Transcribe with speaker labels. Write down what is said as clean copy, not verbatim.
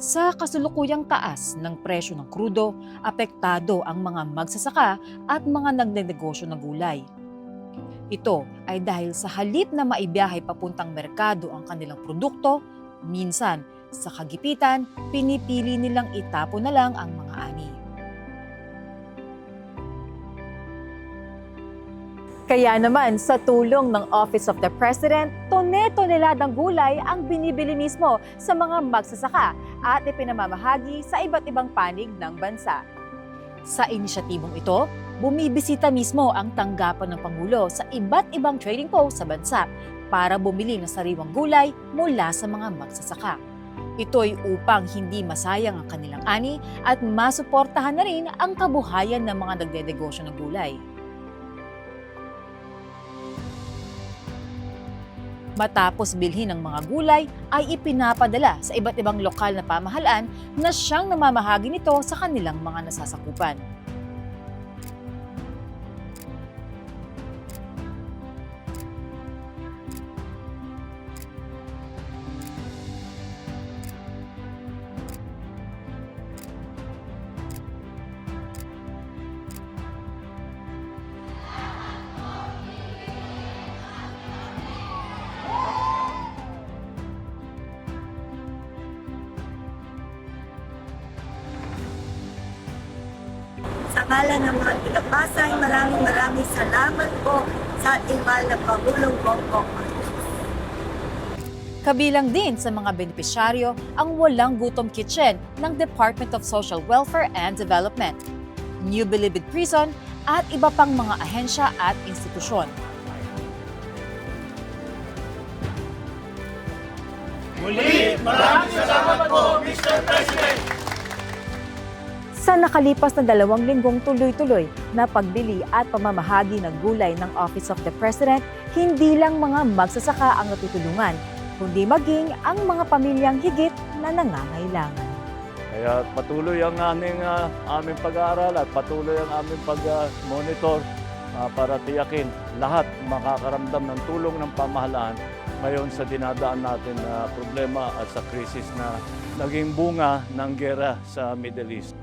Speaker 1: Sa kasulukuyang taas ng presyo ng krudo, apektado ang mga magsasaka at mga nagnenegosyo ng gulay. Ito ay dahil sa halip na maibiyahe papuntang merkado ang kanilang produkto, minsan sa kagipitan, pinipili nilang itapon na lang ang mga ani. Kaya naman sa tulong ng Office of the President, tone-toneladang gulay ang binibili mismo sa mga magsasaka at ipinamamahagi sa iba't ibang panig ng bansa. Sa inisyatibong ito, bumibisita mismo ang tanggapan ng Pangulo sa iba't ibang trading post sa bansa para bumili ng sariwang gulay mula sa mga magsasaka. Ito ay upang hindi masayang ang kanilang ani at masuportahan na rin ang kabuhayan ng mga nagdedegosyo ng gulay. Matapos bilhin ng mga gulay ay ipinapadala sa iba't ibang lokal na pamahalaan na siyang namamahagi nito sa kanilang mga nasasakupan.
Speaker 2: Sa ngalan ng mga tagapasay, maraming salamat po sa ating mahal na Pangulong Bongbong Marcos.
Speaker 1: Kabilang din sa mga benepisyaryo ang Walang Gutom Kitchen ng Department of Social Welfare and Development, New Bilibid Prison at iba pang mga ahensya at institusyon.
Speaker 3: Muli, maraming salamat po, Mr. President!
Speaker 1: Sa nakalipas na 2 linggong tuloy-tuloy na pagbili at pamamahagi ng gulay ng Office of the President, hindi lang mga magsasaka ang natutulungan, kundi maging ang mga pamilyang higit na nangangailangan.
Speaker 4: Kaya patuloy ang aming pag-aaral at patuloy ang aming pag-monitor para tiyakin lahat makakaramdam ng tulong ng pamahalaan ngayon sa dinadaan natin na problema at sa krisis na naging bunga ng giyera sa Middle East.